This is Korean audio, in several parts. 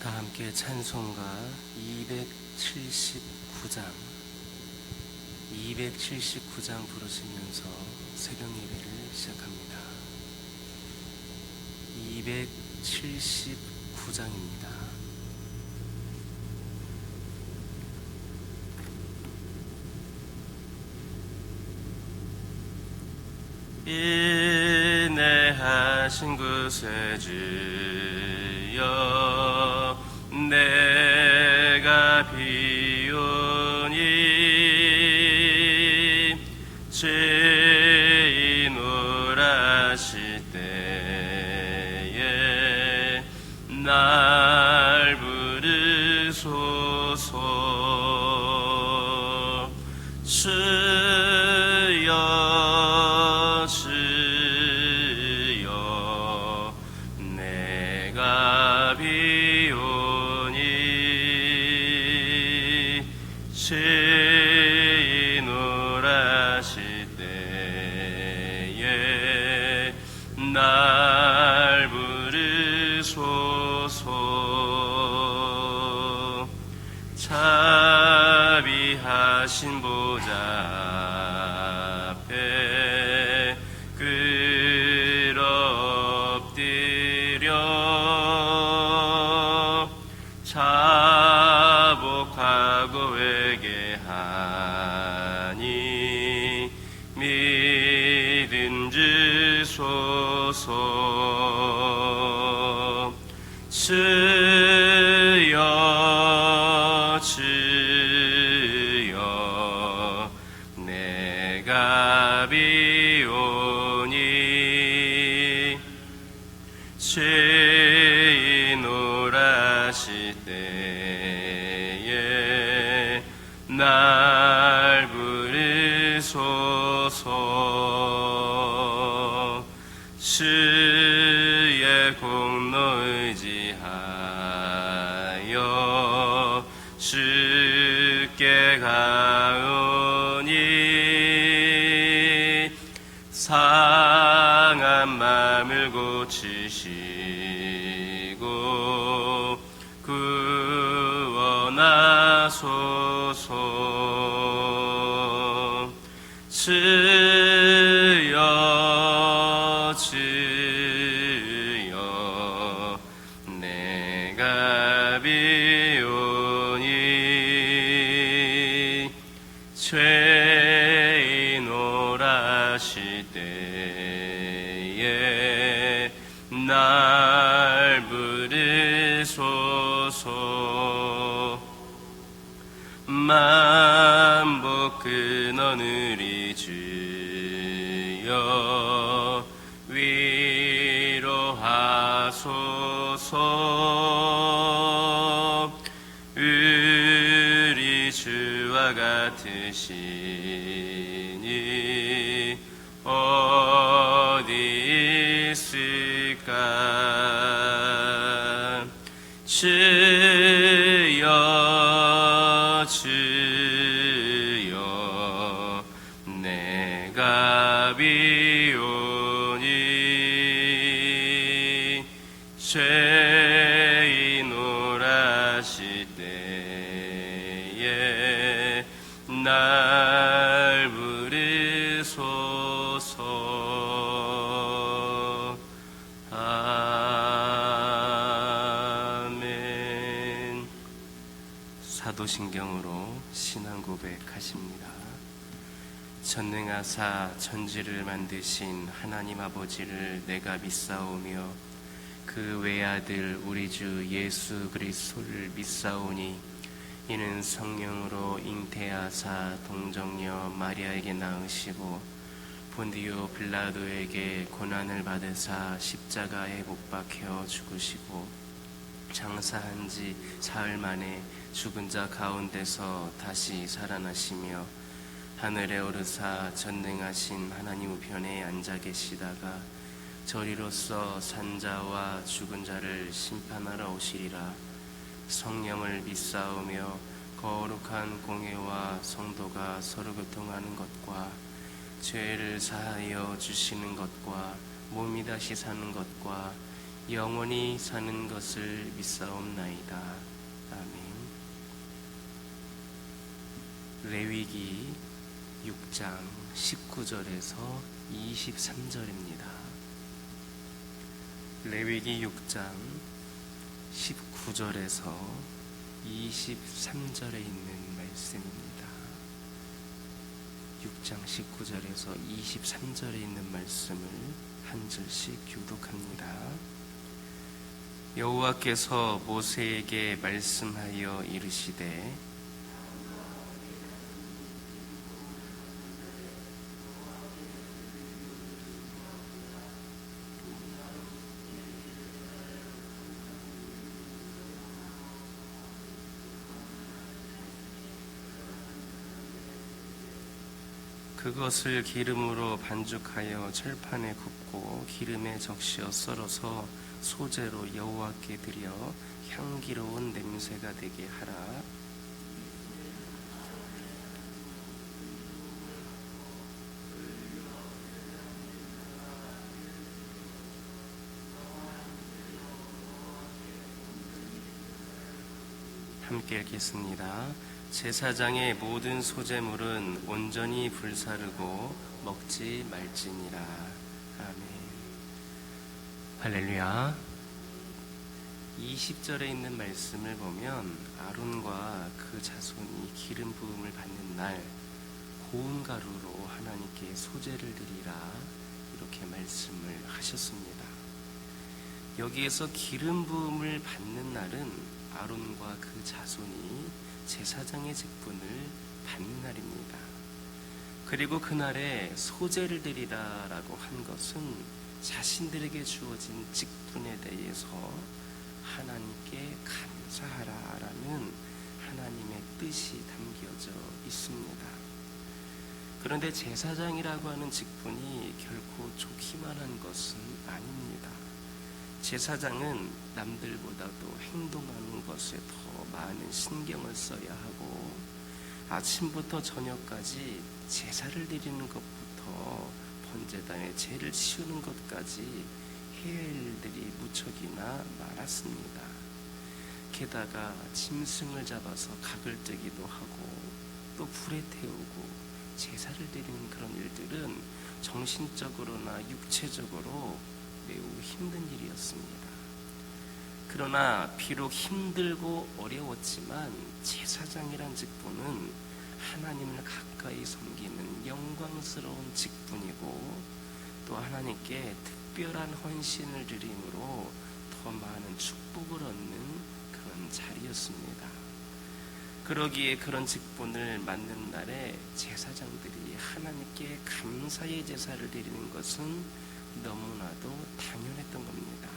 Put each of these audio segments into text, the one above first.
다 함께 찬송가 279장 부르시면서 새벽 예배를 시작합니다. 279장입니다. 인내하신 구세주여 내가 비오니 죄인 우라실 때에 날 부르소서. 주여 주여 내가 비오니 죄인 우라실 때에 날 부르소서. 자비하신 보좌 앞에 엎드려 자복하고 회개하니 믿음 주소서. 주여 주여 내가 비오니 죄인 우라실 때에 날 부르소서. 주의 공로 의지하여 주께 가오니 상한 마음을 고치시고 구원하소서. 주여 주여 내가 비오니 죄인 오라실 때에 날 부르소서. 만복 근원으리 주여 위로하소서. 우리 주와 같으시니 어디 있을까. 주여 주여 내가 비오니 죄인 우라실 때에 날 부르소서. 아멘. 사도신경으로 신앙 고백하십니다. 전능하사 천지를 만드신 하나님 아버지를 내가 믿사오며 그 외아들 우리 주 예수 그리스도를 믿사오니 이는 성령으로 잉태하사 동정녀 마리아에게 낳으시고 본디오 빌라도에게 고난을 받으사 십자가에 못 박혀 죽으시고 장사한 지 사흘 만에 죽은 자 가운데서 다시 살아나시며 하늘에 오르사 전능하신 하나님 우편에 앉아 계시다가 저리로서 산자와 죽은 자를 심판하러 오시리라. 성령을 믿사오며 거룩한 공회와 성도가 서로 교통하는 것과 죄를 사하여 주시는 것과 몸이 다시 사는 것과 영원히 사는 것을 믿사옵나이다. 아멘. 레위기 6장 19절에서 23절입니다. 레위기 6장 19절에서 23절에 있는 말씀입니다. 6장 19절에서 23절에 있는 말씀을 한 절씩 교독합니다. 여호와께서 모세에게 말씀하여 이르시되 그것을 기름으로 반죽하여 철판에 굽고 기름에 적시어 썰어서 소재로 여호와께 드려 향기로운 냄새가 되게 하라. 함께 읽겠습니다. 제사장의 모든 소재물은 온전히 불사르고 먹지 말지니라. 아멘. 할렐루야. 20절에 있는 말씀을 보면 아론과 그 자손이 기름 부음을 받는 날 고운 가루로 하나님께 소재를 드리라, 이렇게 말씀을 하셨습니다. 여기에서 기름 부음을 받는 날은 아론과 그 자손이 제사장의 직분을 받는 날입니다. 그리고 그날에 소재를 드리라라고 한 것은 자신들에게 주어진 직분에 대해서 하나님께 감사하라라는 하나님의 뜻이 담겨져 있습니다. 그런데 제사장이라고 하는 직분이 결코 좋기만 한 것은 아닙니다. 제사장은 남들보다도 행동하는 것에 더 많은 신경을 써야 하고, 아침부터 저녁까지 제사를 드리는 것부터 번제단에 죄를 치우는 것까지 해야 할 일들이 무척이나 많았습니다. 게다가 짐승을 잡아서 각을 뜨기도 하고 또 불에 태우고 제사를 드리는 그런 일들은 정신적으로나 육체적으로 매우 힘든 일이었습니다. 그러나 비록 힘들고 어려웠지만 제사장이란 직분은 하나님을 가까이 섬기는 영광스러운 직분이고, 또 하나님께 특별한 헌신을 드림으로 더 많은 축복을 얻는 그런 자리였습니다. 그러기에 그런 직분을 맡는 날에 제사장들이 하나님께 감사의 제사를 드리는 것은 너무나도 당연했던 겁니다.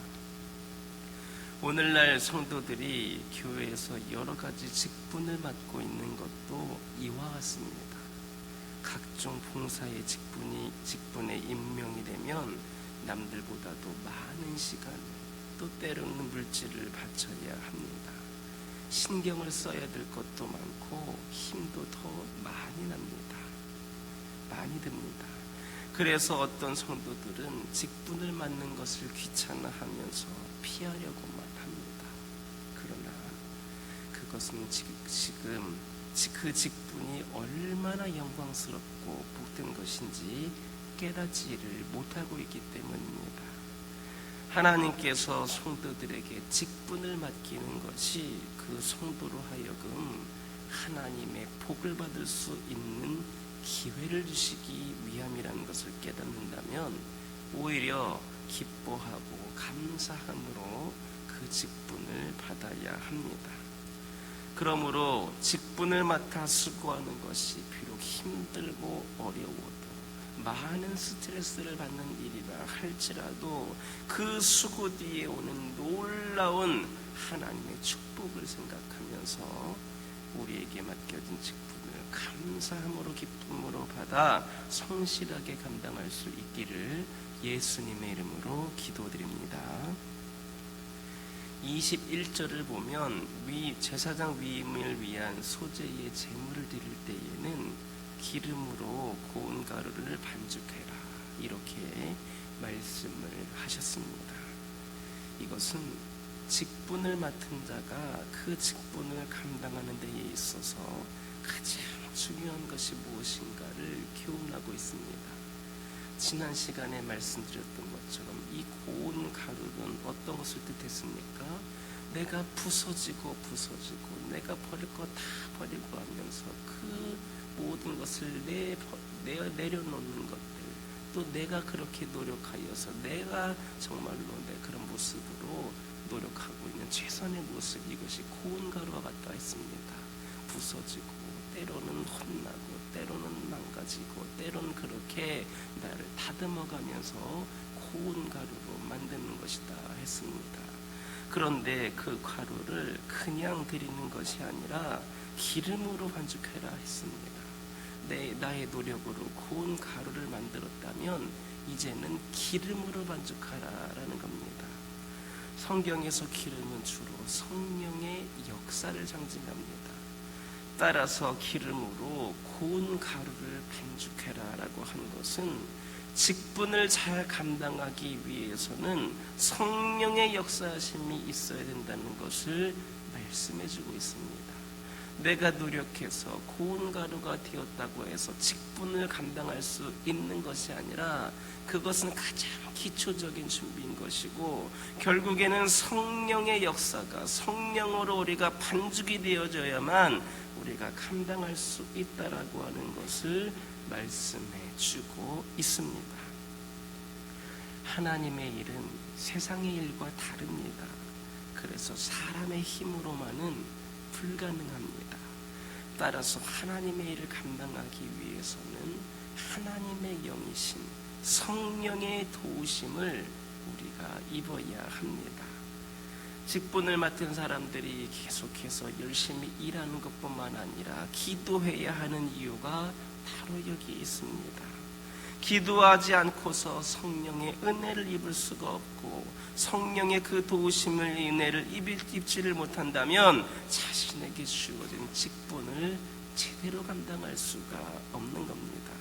오늘날 성도들이 교회에서 여러 가지 직분을 맡고 있는 것도 이와 같습니다. 각종 봉사의 직분에 임명이 되면 남들보다도 많은 시간, 또 때로는 물질을 바쳐야 합니다. 신경을 써야 될 것도 많고 힘도 더 많이 납니다. 많이 듭니다. 그래서 어떤 성도들은 직분을 맡는 것을 귀찮아하면서 피하려고만 합니다. 그러나 그것은 지금 그 직분이 얼마나 영광스럽고 복된 것인지 깨닫지를 못하고 있기 때문입니다. 하나님께서 성도들에게 직분을 맡기는 것이 그 성도로 하여금 하나님의 복을 받을 수 있는 기회를 주시기 위함이라는 것을 깨닫는다면 오히려 기뻐하고 감사함으로 그 직분을 받아야 합니다. 그러므로 직분을 맡아 수고하는 것이 비록 힘들고 어려워도, 많은 스트레스를 받는 일이라 할지라도 그 수고 뒤에 오는 놀라운 하나님의 축복을 생각하면서 우리에게 맡겨진 직분을 감사함으로 기쁨으로 받아 성실하게 감당할 수 있기를 예수님의 이름으로 기도드립니다. 21절을 보면 제사장 위임을 위한 소재의 제물을 드릴 때에는 기름으로 고운 가루를 반죽해라, 이렇게 말씀을 하셨습니다. 이것은 직분을 맡은 자가 그 직분을 감당하는 데에 있어서 가장 중요한 것이 무엇인가를 교훈하고 있습니다. 지난 시간에 말씀드렸던 것처럼 이 고운 가루는 어떤 것을 뜻했습니까? 내가 부서지고 내가 버릴 거 다 버리고 하면서 그 모든 것을 내려놓는 것들, 또 내가 그렇게 노력하여서 내가 정말로 내 그런 모습으로 노력하고 있는 최선의 모습, 이것이 고운 가루와 같다 했습니다. 부서지고 때로는 혼나고 때로는 망가지고 때로는 그렇게 나를 다듬어가면서 고운 가루로 만드는 것이다 했습니다. 그런데 그 가루를 그냥 드리는 것이 아니라 기름으로 반죽해라 했습니다. 나의 노력으로 고운 가루를 만들었다면 이제는 기름으로 반죽하라라는 겁니다. 성경에서 기름은 주로 성령의 역사를 상징합니다. 따라서 기름으로 고운 가루를 반죽해라라고 한 것은 직분을 잘 감당하기 위해서는 성령의 역사하심이 있어야 된다는 것을 말씀해주고 있습니다. 내가 노력해서 고운 가루가 되었다고 해서 직분을 감당할 수 있는 것이 아니라 그것은 가장 기초적인 준비인 것이고, 결국에는 성령의 역사가 성령으로 우리가 반죽이 되어져야만 우리가 감당할 수 있다라고 하는 것을 말씀해 주고 있습니다. 하나님의 일은 세상의 일과 다릅니다. 그래서 사람의 힘으로만은 불가능합니다. 따라서 하나님의 일을 감당하기 위해서는 하나님의 영이신 성령의 도우심을 우리가 입어야 합니다. 직분을 맡은 사람들이 계속해서 열심히 일하는 것뿐만 아니라 기도해야 하는 이유가 바로 여기에 있습니다. 기도하지 않고서 성령의 은혜를 입을 수가 없고, 성령의 그 도우심을 은혜를 입지를 못한다면 자신에게 주어진 직분을 제대로 감당할 수가 없는 겁니다.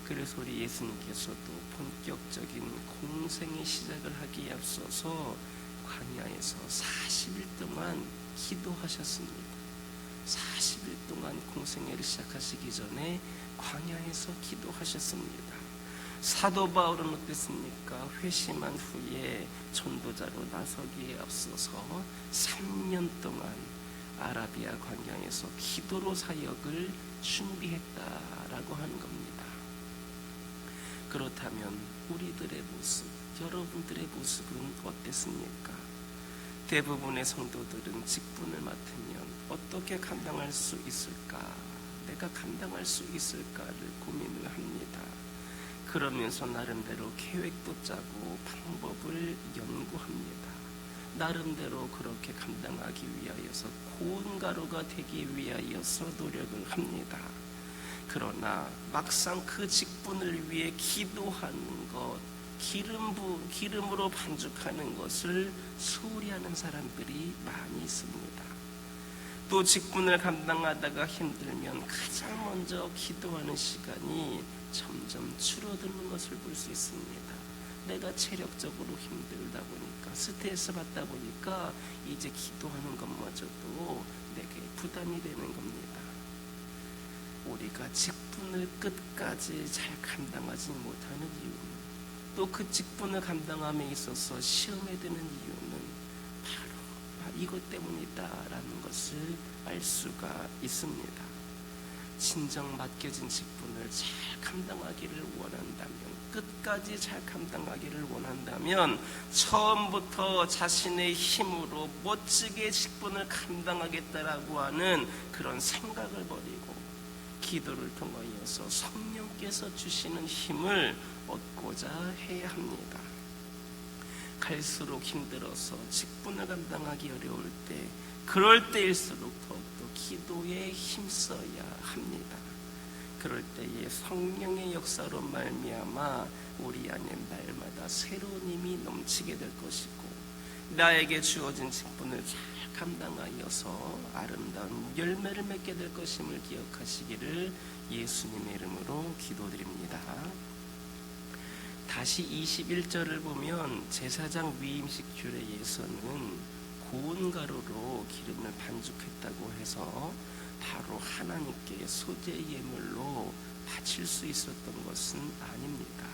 그래서 우리 예수님께서도 본격적인 공생의 시작을 하기에 앞서서 광야에서 40일 동안 기도하셨습니다. 40일 동안 공생애를 시작하시기 전에 광야에서 기도하셨습니다. 사도 바울은 어땠습니까? 회심한 후에 전도자로 나서기에 앞서서 3년 동안 아라비아 광야에서 기도로 사역을 준비했다라고 하는 겁니다. 그렇다면 우리들의 모습, 여러분들의 모습은 어땠습니까? 대부분의 성도들은 직분을 맡으면 어떻게 감당할 수 있을까? 내가 감당할 수 있을까를 고민을 합니다. 그러면서 나름대로 계획도 짜고 방법을 연구합니다. 나름대로 그렇게 감당하기 위하여서 고운 가루가 되기 위하여서 노력을 합니다. 그러나 막상 그 직분을 위해 기도하는 것, 기름으로 반죽하는 것을 소홀히 하는 사람들이 많이 있습니다. 또 직분을 감당하다가 힘들면 가장 먼저 기도하는 시간이 점점 줄어드는 것을 볼 수 있습니다. 내가 체력적으로 힘들다 보니까, 스트레스 받다 보니까 이제 기도하는 것마저도 내게 부담이 되는 겁니다. 우리가 직분을 끝까지 잘 감당하지 못하는 이유는, 또 그 직분을 감당함에 있어서 시험에 드는 이유는 바로 이것 때문이다라는 것을 알 수가 있습니다. 진정 맡겨진 직분을 잘 감당하기를 원한다면, 끝까지 잘 감당하기를 원한다면 처음부터 자신의 힘으로 멋지게 직분을 감당하겠다라고 하는 그런 생각을 버리고 기도를 통하여서 성령께서 주시는 힘을 얻고자 해야 합니다. 갈수록 힘들어서 직분을 감당하기 어려울 때, 그럴 때일수록 더욱더 기도에 힘써야 합니다. 그럴 때에 성령의 역사로 말미암아 우리 안에 날마다 새로운 힘이 넘치게 될 것이고, 나에게 주어진 직분을 잘 감당하여서 아름다운 열매를 맺게 될 것임을 기억하시기를 예수님의 이름으로 기도드립니다. 다시 21절을 보면 제사장 위임식 규례에서는 고운 가루로 기름을 반죽했다고 해서 바로 하나님께 소재 예물로 바칠 수 있었던 것은 아닙니다.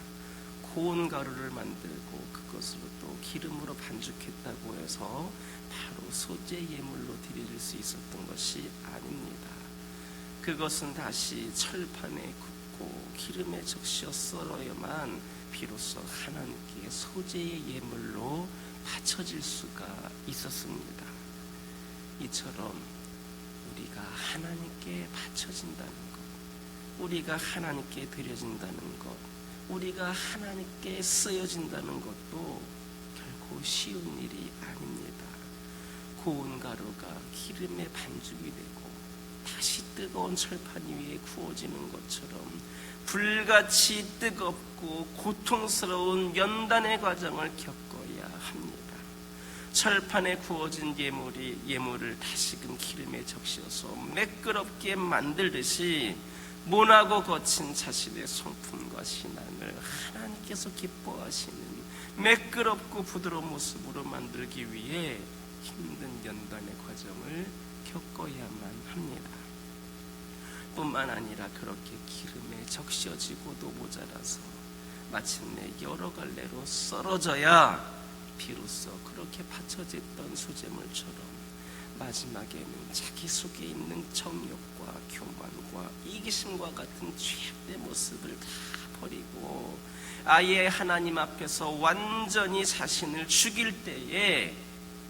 고운 가루를 만들고 그것으로 또 기름으로 반죽했다고 해서 바로 소재 예물로 드릴 수 있었던 것이 아닙니다. 그것은 다시 철판에 굽고 기름에 적셔 썰어야만 비로소 하나님께 소재의 예물로 바쳐질 수가 있었습니다. 이처럼 우리가 하나님께 바쳐진다는 것, 우리가 하나님께 드려진다는 것, 우리가 하나님께 쓰여진다는 것도 결코 쉬운 일이 아닙니다. 고운 가루가 기름에 반죽이 되고 다시 뜨거운 철판 위에 구워지는 것처럼 불같이 뜨겁고 고통스러운 연단의 과정을 겪어야 합니다. 철판에 구워진 예물을 다시금 기름에 적셔서 매끄럽게 만들듯이 모나고 거친 자신의 성품과 신앙을 하나님께서 기뻐하시는 매끄럽고 부드러운 모습으로 만들기 위해 힘든 연단의 과정을 겪어야만 합니다. 뿐만 아니라 그렇게 기름에 적셔지고도 모자라서 마침내 여러 갈래로 썰어져야 비로소 그렇게 바쳐졌던 소재물처럼 마지막에는 자기 속에 있는 정욕과 교만과 이기심과 같은 죄악된 모습을 다 버리고 아예 하나님 앞에서 완전히 자신을 죽일 때에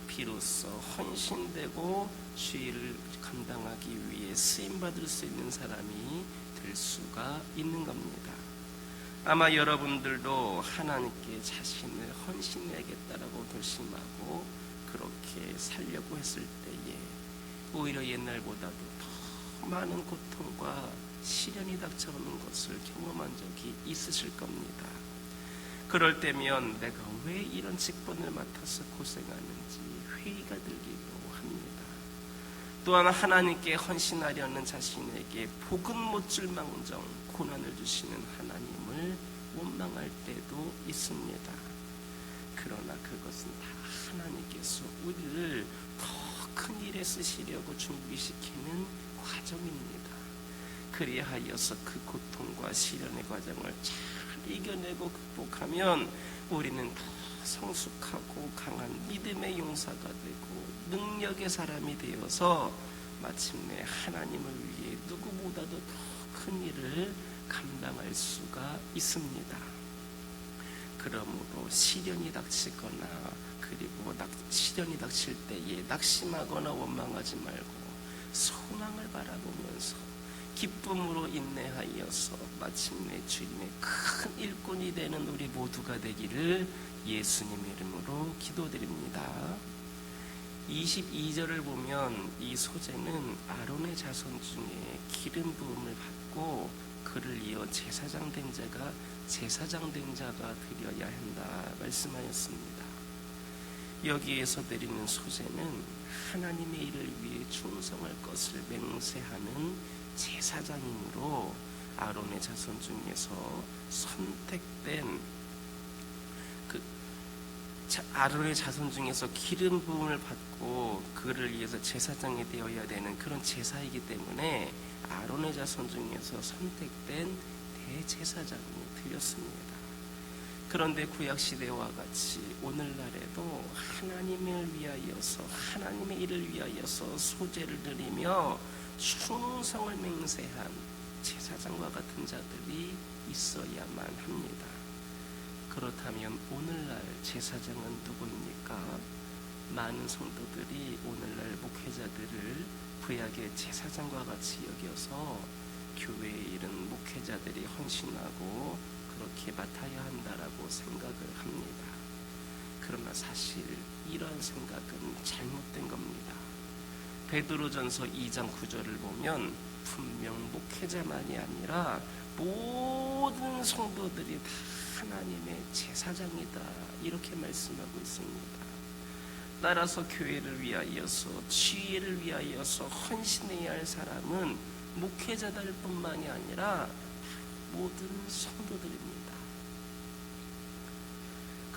비로소 헌신되고 죄를 감당하기 위해 쓰임받을 수 있는 사람이 될 수가 있는 겁니다. 아마 여러분들도 하나님께 자신을 헌신해야겠다라고 결심하고 그렇게 살려고 했을 때에 오히려 옛날보다도 더 많은 고통과 시련이 닥쳐오는 것을 경험한 적이 있으실 겁니다. 그럴 때면 내가 왜 이런 직분을 맡아서 고생하는지 회의가 들기도 합니다. 또한 하나님께 헌신하려는 자신에게 복은 못 줄 망정 고난을 주시는 하나님을 원망할 때도 있습니다. 그러나 그것은 다 하나님께서 우리를 더 큰 일에 쓰시려고 준비시키는 과정입니다. 그리하여서 그 고통과 시련의 과정을 잘 이겨내고 극복하면 우리는 더 성숙하고 강한 믿음의 용사가 되고 능력의 사람이 되어서 마침내 하나님을 위해 누구보다도 더 큰 일을 감당할 수가 있습니다. 그러므로 시련이 닥치거나 그리고 시련이 닥칠 때에 낙심하거나 원망하지 말고 소망을 바라보면서 기쁨으로 인내하여서 마침내 주님의 큰 일꾼이 되는 우리 모두가 되기를 예수님 이름으로 기도드립니다. 22절을 보면 이 소재는 아론의 자손 중에 기름 부음을 받고 그를 이어 제사장 된 자가 드려야 한다 말씀하였습니다. 여기에서 드리는 소재는 하나님의 일을 위해 충성할 것을 맹세하는 제사장이므로 아론의 자손 중에서 선택된 아론의 자손 중에서 기름 부음을 받고 그를 위해서 제사장이 되어야 되는 그런 제사이기 때문에 아론의 자손 중에서 선택된 대제사장이 되었습니다. 그런데 구약시대와 같이 오늘날에도 하나님을 위하여서 하나님의 일을 위하여서 소재를 드리며 충성을 맹세한 제사장과 같은 자들이 있어야만 합니다. 그렇다면 오늘날 제사장은 누구입니까? 많은 성도들이 오늘날 목회자들을 구약의 제사장과 같이 여겨서 교회에 이른 목회자들이 헌신하고 그렇게 맡아야 한다라고 생각을 합니다. 그러나 사실 이러한 생각은 잘못된 겁니다. 베드로전서 2장 9절을 보면 분명 목회자만이 아니라 모든 성도들이 다 하나님의 제사장이다 이렇게 말씀하고 있습니다. 따라서 교회를 위하여서 지혜를 위하여서 헌신해야 할 사람은 목회자들 뿐만이 아니라 모든 성도들입니다.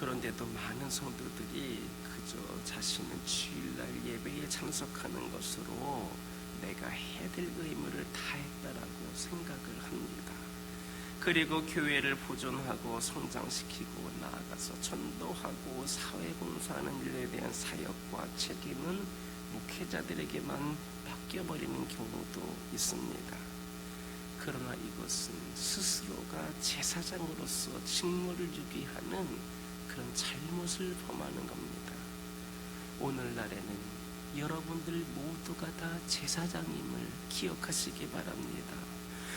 그런데도 많은 성도들이 그저 자신은 주일날 예배에 참석하는 것으로 내가 해야 될 의무를 다했다라고 생각을 합니다. 그리고 교회를 보존하고 성장시키고 나아가서 전도하고 사회봉사하는 일에 대한 사역과 책임은 목회자들에게만 맡겨버리는 경우도 있습니다. 그러나 이것은 스스로가 제사장으로서 직무를 유기하는 그런 잘못을 범하는 겁니다. 오늘날에는 여러분들 모두가 다 제사장임을 기억하시기 바랍니다.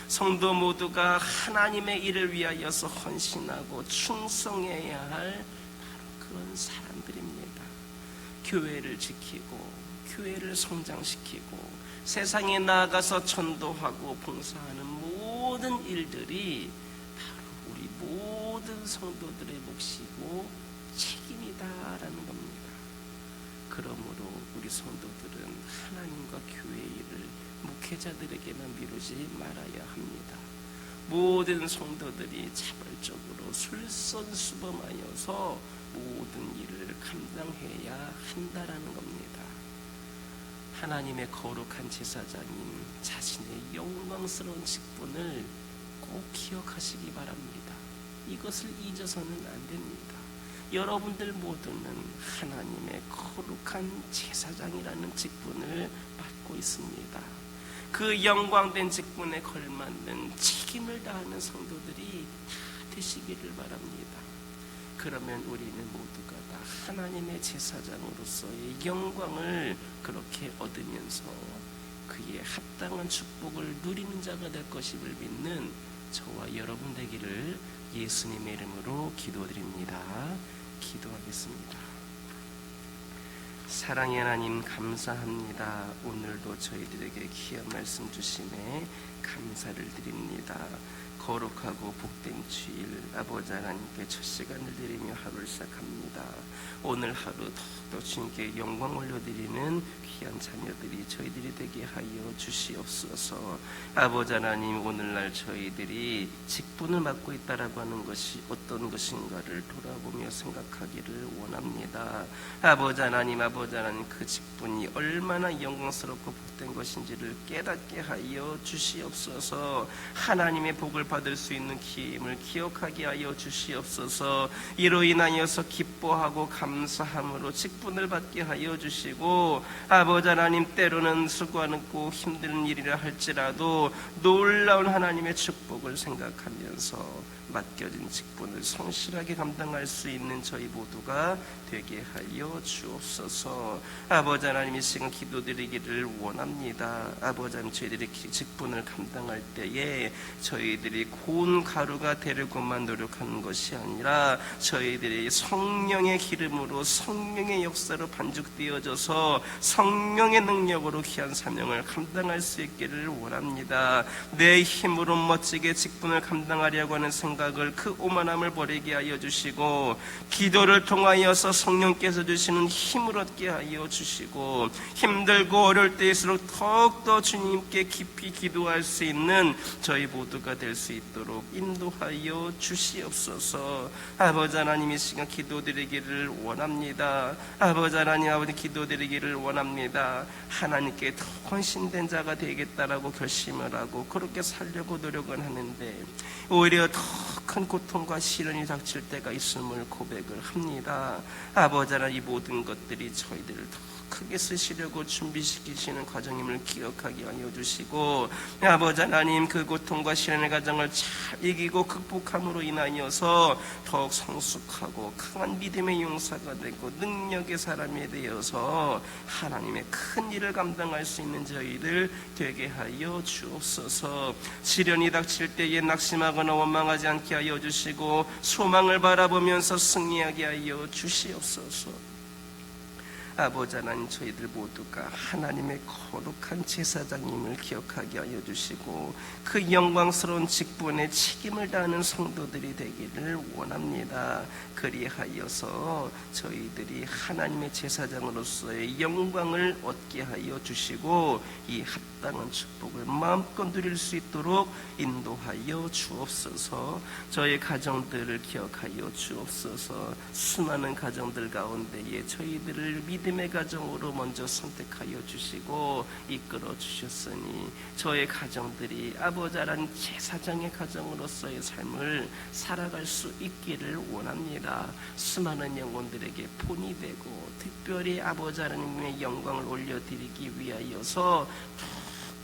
성도 모두가 하나님의 일을 위하여서 헌신하고 충성해야 할 바로 그런 사람들입니다. 교회를 지키고 교회를 성장시키고 세상에 나아가서 전도하고 봉사하는 모든 일들이 바로 우리 모든 성도들의 몫이고 책임이다라는 겁니다. 그러므로 우리 성도들은 하나님과 교회의 일을 목회자들에게만 미루지 말아야 합니다. 모든 성도들이 자발적으로 솔선수범하여서 모든 일을 감당해야 한다라는 겁니다. 하나님의 거룩한 제사장인 자신의 영광스러운 직분을 꼭 기억하시기 바랍니다. 이것을 잊어서는 안 됩니다. 여러분들 모두는 하나님의 거룩한 제사장이라는 직분을 맡고 있습니다. 그 영광된 직분에 걸맞는 책임을 다하는 성도들이 다 되시기를 바랍니다. 그러면 우리는 모두가 다 하나님의 제사장으로서의 영광을 그렇게 얻으면서 그의 합당한 축복을 누리는 자가 될 것임을 믿는 저와 여러분 되기를 예수님의 이름으로 기도드립니다. 기도하겠습니다. 사랑의 하나님 감사합니다. 오늘도 저희들에게 귀한 말씀 주심에 감사를 드립니다. 거룩하고 복된 주일 아버지 하나님께 첫 시간을 드리며 하루를 시작합니다. 오늘 하루 더욱더 주님께 영광 올려드리는 귀한 자녀들이 저희들이 되게 하여 주시옵소서. 아버지 하나님, 오늘날 저희들이 직분을 맡고 있다라고 하는 것이 어떤 것인가를 돌아보며 생각하기를 원합니다. 아버지 하나님 그 직분이 얼마나 영광스럽고 복된 것인지를 깨닫게 하여 주시옵소서. 하나님의 복을 받을 수 있는 기임을 기억하게 하여 주시옵소서. 이로 인하여서 기뻐하고 감사함으로 직분을 받게 하여 주시고, 아버지 하나님, 때로는 수고하고 힘든 일이라 할지라도 놀라운 하나님의 축복을 생각하면서 맡겨진 직분을 성실하게 감당할 수 있는 저희 모두가 되게 하여 주옵소서. 아버지 하나님, 이 시간 기도드리기를 원합니다. 아버지 하나님, 저희들이 직분을 감당할 때에 저희들이 고운 가루가 되려고만 노력하는 것이 아니라 저희들이 성령의 기름으로 성령의 역사로 반죽되어져서 성령의 능력으로 귀한 사명을 감당할 수 있기를 원합니다. 내 힘으로 멋지게 직분을 감당하려고 하는 생각을 그 오만함을 버리게 하여 주시고, 기도를 통하여서 성령께서 주시는 힘을 얻게 하여 주시고, 힘들고 어려울 때일수록 더욱더 주님께 깊이 기도할 수 있는 저희 모두가 될 수 있도록 인도하여 주시옵소서. 아버지 하나님, 이 시간 기도드리기를 원합니다. 아버지 하나님, 아버지 기도드리기를 원합니다. 하나님께 더 헌신된 자가 되겠다라고 결심을 하고 그렇게 살려고 노력은 하는데 오히려 더 큰 고통과 시련이 닥칠 때가 있음을 고백을 합니다. 아버지 하나님, 이 모든 것들이 저희들을 더 크게 쓰시려고 준비시키시는 과정임을 기억하게 하여 주시고, 아버지 하나님, 그 고통과 시련의 과정을 잘 이기고 극복함으로 인하여서 더욱 성숙하고 강한 믿음의 용사가 되고 능력의 사람이 되어서 하나님의 큰 일을 감당할 수 있는 저희들 되게 하여 주옵소서. 시련이 닥칠 때에 낙심하거나 원망하지 않게 하여 주시고 소망을 바라보면서 승리하게 하여 주시옵소서. 아버지 하나님, 저희들 모두가 하나님의 거룩한 제사장님을 기억하게 하여 주시고 그 영광스러운 직분에 책임을 다하는 성도들이 되기를 원합니다. 그리하여서 저희들이 하나님의 제사장으로서의 영광을 얻게 하여 주시고 이 합당한 축복을 마음껏 누릴 수 있도록 인도하여 주옵소서. 저희 가정들을 기억하여 주옵소서. 수많은 가정들 가운데에 저희들을 믿음의 가정으로 먼저 선택하여 주시고 이끌어 주셨으니 저의 가정들이 아버지 하나님 제사장의 가정으로서의 삶을 살아갈 수 있기를 원합니다. 수많은 영혼들에게 본이 되고 특별히 아버지 하나님의 영광을 올려드리기 위하여서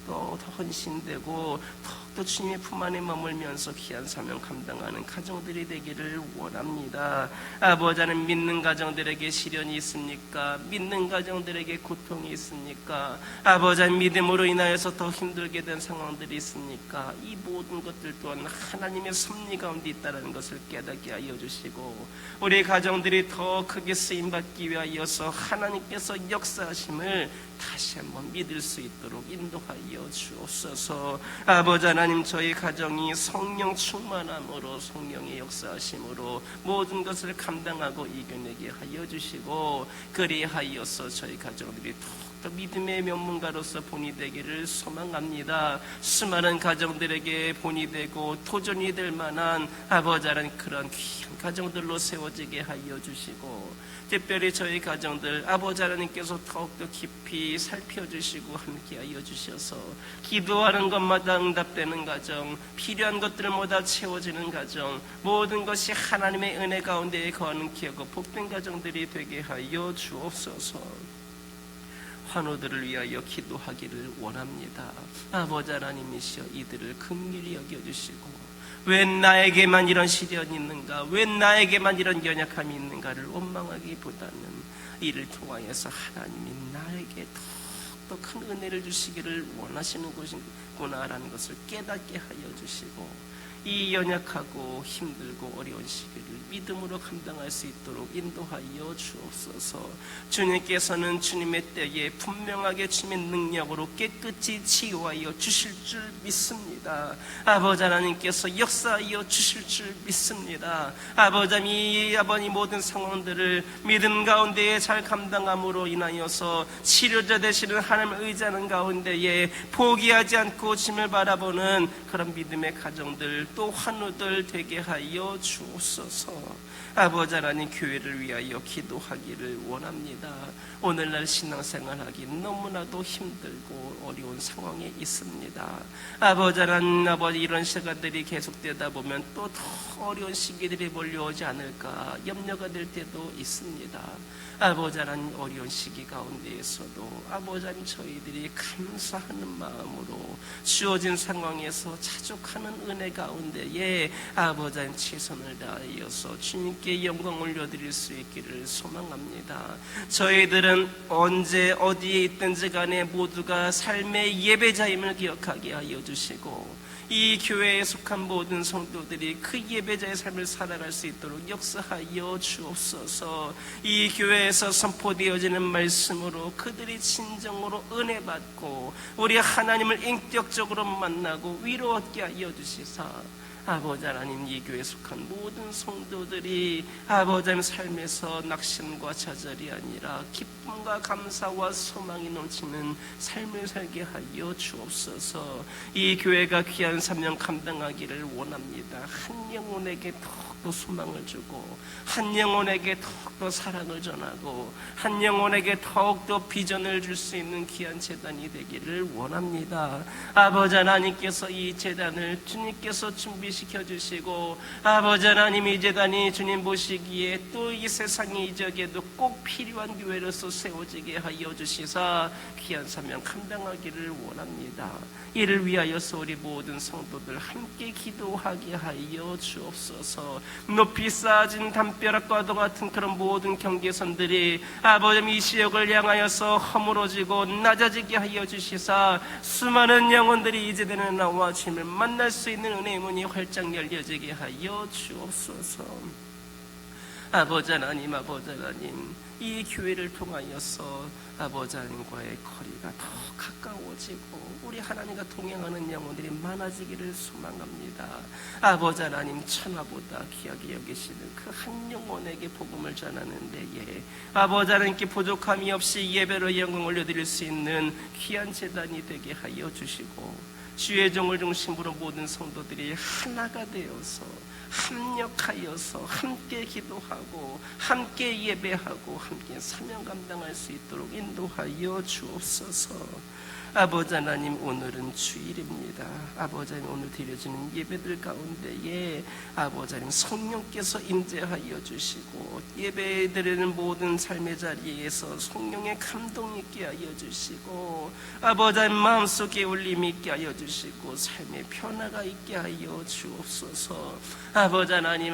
더 헌신되고 더욱더 주님의 품 안에 머물면서 귀한 사명 감당하는 가정들이 되기를 원합니다. 아버지 하나님, 믿는 가정들에게 시련이 있습니까? 믿는 가정들에게 고통이 있습니까? 아버지 하나님, 믿음으로 인하여서 더 힘들게 된 상황들이 있습니까? 이 모든 것들 또한 하나님의 섭리 가운데 있다는 것을 깨닫게 하여 주시고 우리 가정들이 더 크게 쓰임받기 위하여서 하나님께서 역사하심을 다시 한번 믿을 수 있도록 인도하여 주옵소서. 아버지 하나님, 저희 가정이 성령 충만함으로 성령의 역사하심으로 모든 것을 감당하고 이겨내게 하여 주시고 그리하여서 저희 가정들이 더 믿음의 명문가로서 본이 되기를 소망합니다. 수많은 가정들에게 본이 되고 도전이 될 만한 아버지 하나님 그런 귀한 가정들로 세워지게 하여 주시고 특별히 저희 가정들 아버지 하나님께서 더욱더 깊이 살펴주시고 함께하여 주셔서 기도하는 것마다 응답되는 가정, 필요한 것들을 모두 채워지는 가정, 모든 것이 하나님의 은혜 가운데에 거하는 귀하고 복된 가정들이 되게 하여 주옵소서. 환우들을 위하여 기도하기를 원합니다. 아버지 하나님이시여 이들을 긍휼히 여겨주시고 왜 나에게만 이런 시련이 있는가, 왜 나에게만 이런 연약함이 있는가를 원망하기보다는 이를 통하여서 하나님이 나에게 더 큰 은혜를 주시기를 원하시는 것이구나라는 것을 깨닫게 하여 주시고 이 연약하고 힘들고 어려운 시기를 믿음으로 감당할 수 있도록 인도하여 주옵소서. 주님께서는 주님의 때에 분명하게 주님의 능력으로 깨끗이 치유하여 주실 줄 믿습니다. 아버지 하나님께서 역사하여 주실 줄 믿습니다. 아버지 모든 상황들을 믿음 가운데에 잘 감당함으로 인하여서 치료자 되시는 하나님을 의지하는 가운데에 포기하지 않고 주님을 바라보는 그런 믿음의 가정들 또 환우들 되게 하여 주옵소서. 아버지 하나님, 교회를 위하여 기도하기를 원합니다. 오늘날 신앙생활하기 너무나도 힘들고 어려운 상황에 있습니다. 아버지 하나님, 이런 시간들이 계속되다 보면 또 더 어려운 시기들이 몰려오지 않을까 염려가 될 때도 있습니다. 아버지 하나님, 어려운 시기 가운데에서도 아버지 하나님, 저희들이 감사하는 마음으로 주어진 상황에서 자족하는 은혜 가운데에 아버지 하나님 최선을 다하여서 주님께 영광 올려드릴 수 있기를 소망합니다. 저희들은 언제 어디에 있든지 간에 모두가 삶의 예배자임을 기억하게 하여 주시고 이 교회에 속한 모든 성도들이 그 예배자의 삶을 살아갈 수 있도록 역사하여 주옵소서. 이 교회에서 선포되어지는 말씀으로 그들이 진정으로 은혜 받고 우리 하나님을 인격적으로 만나고 위로 얻게 하여 주시사 아버지 하나님, 이 교회에 속한 모든 성도들이 아버지 하나님 삶에서 낙심과 좌절이 아니라 기쁨과 감사와 소망이 넘치는 삶을 살게 하여 주옵소서. 이 교회가 귀한 사명 감당하기를 원합니다. 한 영혼에게 더욱더 소망을 주고 한 영혼에게 더욱더 사랑을 전하고 한 영혼에게 더욱더 비전을 줄 수 있는 귀한 제단이 되기를 원합니다. 아버지 하나님께서 이 제단을 주님께서 준비시켜 주시고 아버지 하나님, 이 제단이 주님 보시기에 또 이 세상의 이적에도 꼭 필요한 교회로서 세워지게 하여 주시사 귀한 사명 감당하기를 원합니다. 이를 위하여서 우리 모든 성도들 함께 기도하게 하여 주옵소서. 높이 쌓아진 담벼락과도 같은 그런 모든 경계선들이 아버지 이 지역을 향하여서 허물어지고 낮아지게 하여 주시사 수많은 영혼들이 이제되는 나와 주님을 만날 수 있는 은혜의 문이 활짝 열려지게 하여 주옵소서. 아버지 하나님, 이 교회를 통하여서 아버지 하나님과의 거리가 더 가까워지고 우리 하나님과 동행하는 영혼들이 많아지기를 소망합니다. 아버지 하나님, 천하보다 귀하게 여기시는 그 한 영혼에게 복음을 전하는 데에 아버지 하나님께 부족함이 없이 예배로 영광 올려드릴 수 있는 귀한 제단이 되게 하여 주시고, 주의 종을 중심으로 모든 성도들이 하나가 되어서 합력하여서 함께 기도하고 함께 예배하고 함께 사명 감당할 수 있도록 인도하여 주옵소서. 아버지 하나님, 오늘은 주일입니다. 아버지 하나님, 오늘 드려지는 예배들 가운데에 아버지 하나님 성령께서 임재하여 주시고, 예배 드리는 모든 삶의 자리에서 성령의 감동 있게 하여 주시고, 아버지 하나님 마음속에 울림 있게 하여 주시고, 삶의 변화가 있게 하여 주옵소서. 아버지 하나님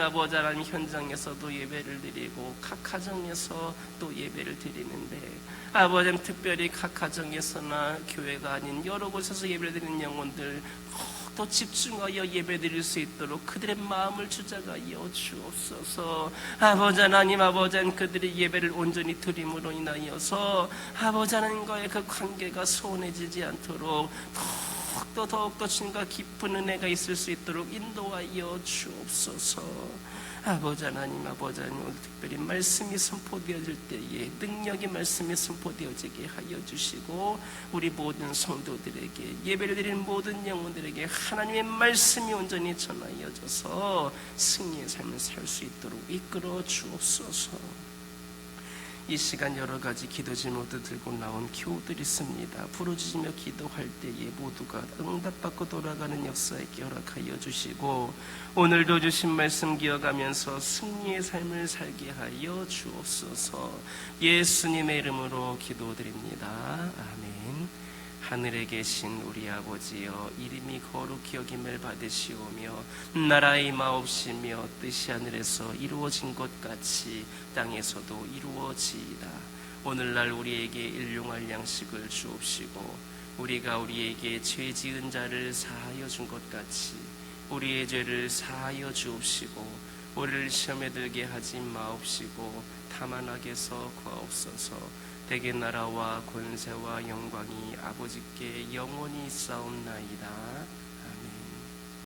현장에서도 예배를 드리고 각 가정에서 또 예배를 드리는데, 아버지 하나님 특별히 각 가정에서나 교회가 아닌 여러 곳에서 예배를 드리는 영혼들 더 집중하여 예배드릴 수 있도록 그들의 마음을 주장하여 주옵소서. 아버지 하나님 그들의 예배를 온전히 드림으로 인하여서 아버지 하나님과의 그 관계가 소원해지지 않도록 더욱더 주님과 깊은 은혜가 있을 수 있도록 인도하여 주옵소서. 아버지 하나님 오늘 특별히 말씀이 선포되어질 때에 능력의 말씀이 선포되어지게 하여 주시고, 우리 모든 성도들에게 예배를 드리는 모든 영혼들에게 하나님의 말씀이 온전히 전하여져서 승리의 삶을 살 수 있도록 이끌어 주옵소서. 이 시간 여러 가지 기도 제목들 들고 나온 교우들이 있습니다. 부르짖으며 기도할 때에 모두가 응답받고 돌아가는 역사 있게 허락하여 주시고, 오늘도 주신 말씀 기억하면서 승리의 삶을 살게 하여 주옵소서. 예수님의 이름으로 기도드립니다. 아멘. 하늘에 계신 우리 아버지여, 이름이 거룩히 여김을 받으시오며 나라의 마옵시며 뜻이 하늘에서 이루어진 것 같이 땅에서도 이루어지이다. 오늘날 우리에게 일용할 양식을 주옵시고, 우리가 우리에게 죄 지은 자를 사하여 준 것 같이 우리의 죄를 사하여 주옵시고, 우리를 시험에 들게 하지 마옵시고 다만 악에서 구하옵소서. 대개 나라와 권세와 영광이 아버지께 영원히 있사옵나이다.